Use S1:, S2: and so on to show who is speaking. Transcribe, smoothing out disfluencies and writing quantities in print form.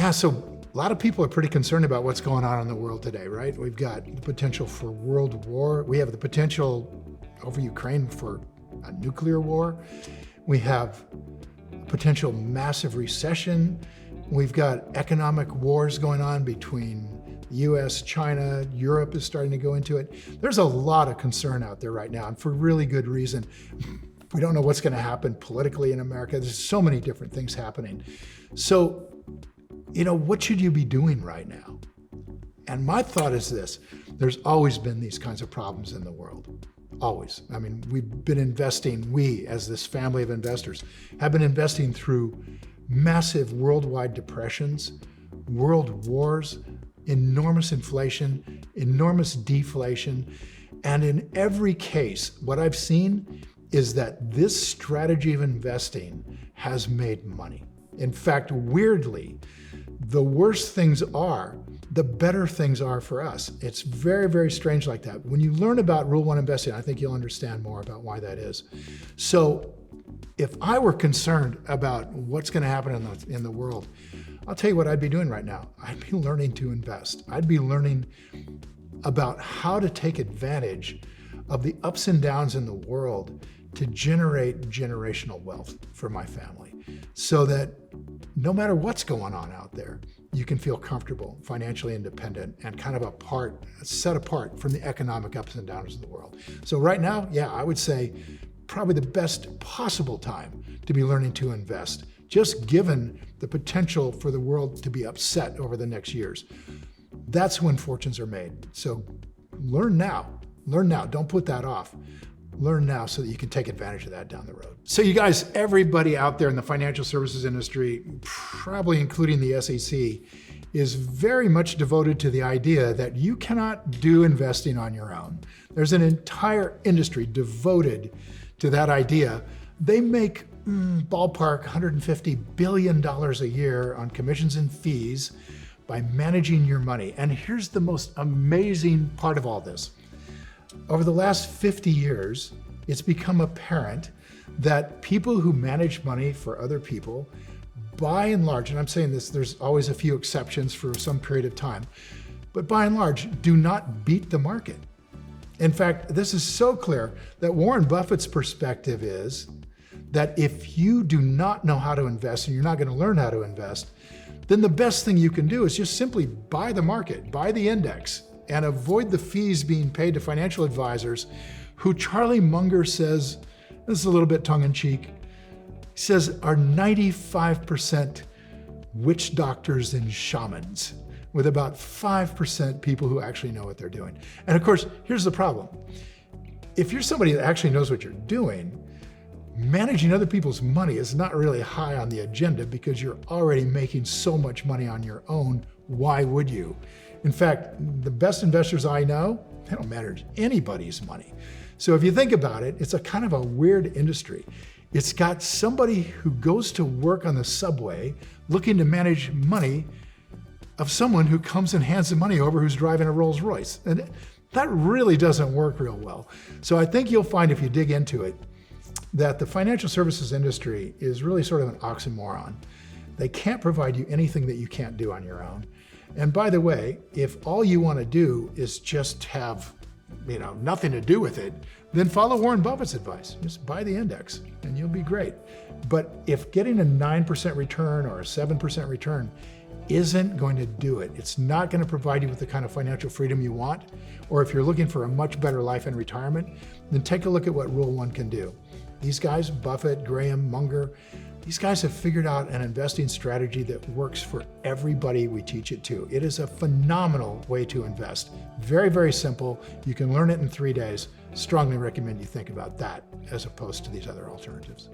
S1: Yeah, so a lot of people are pretty concerned about what's going on in the world today, right? We've got the potential for world war. We have the potential over Ukraine for a nuclear war. We have potential massive recession. We've got economic wars going on between the US, China, Europe is starting to go into it. There's a lot of concern out there right now, and for really good reason. We don't know what's going to happen politically in America. There's so many different things happening. So, what should you be doing right now? And my thought is this: there's always been these kinds of problems in the world. Always. I mean, we've been investing, we as this family of investors have been investing through massive worldwide depressions, world wars, enormous inflation, enormous deflation. And in every case, what I've seen is that this strategy of investing has made money. In fact, weirdly, the worse things are, the better things are for us. It's very, very strange like that. When you learn about Rule 1 investing, I think you'll understand more about why that is. So if I were concerned about what's going to happen in the world, I'll tell you what I'd be doing right now. I'd be learning to invest. I'd be learning about how to take advantage of the ups and downs in the world to generate generational wealth for my family, so that no matter what's going on out there, you can feel comfortable, financially independent, and kind of set apart from the economic ups and downs of the world. So right now, yeah, I would say probably the best possible time to be learning to invest, just given the potential for the world to be upset over the next years. That's when fortunes are made. So learn now. Learn now. Don't put that off. Learn now so that you can take advantage of that down the road. So you guys, everybody out there in the financial services industry, probably including the SEC, is very much devoted to the idea that you cannot do investing on your own. There's an entire industry devoted to that idea. They make ballpark $150 billion a year on commissions and fees by managing your money. And here's the most amazing part of all this. Over the last 50 years, it's become apparent that people who manage money for other people, by and large, and I'm saying this, there's always a few exceptions for some period of time, but by and large, do not beat the market. In fact, this is so clear that Warren Buffett's perspective is that if you do not know how to invest and you're not going to learn how to invest, then the best thing you can do is just simply buy the market, buy the index, and avoid the fees being paid to financial advisors who Charlie Munger says, this is a little bit tongue-in-cheek, he says are 95% witch doctors and shamans, with about 5% people who actually know what they're doing. And of course, here's the problem. If you're somebody that actually knows what you're doing, managing other people's money is not really high on the agenda because you're already making so much money on your own. Why would you? In fact, the best investors I know, they don't manage anybody's money. So if you think about it, it's a kind of a weird industry. It's got somebody who goes to work on the subway looking to manage money of someone who comes and hands the money over who's driving a Rolls Royce. And that really doesn't work real well. So I think you'll find if you dig into it, that the financial services industry is really sort of an oxymoron. They can't provide you anything that you can't do on your own. And by the way, if all you want to do is just have, nothing to do with it, then follow Warren Buffett's advice. Just buy the index and you'll be great. But if getting a 9% return or a 7% return isn't going to do it, it's not going to provide you with the kind of financial freedom you want, or if you're looking for a much better life in retirement, then take a look at what Rule 1 can do. These guys, Buffett, Graham, Munger, these guys have figured out an investing strategy that works for everybody we teach it to. It is a phenomenal way to invest. Very, very simple. You can learn it in 3 days. Strongly recommend you think about that as opposed to these other alternatives.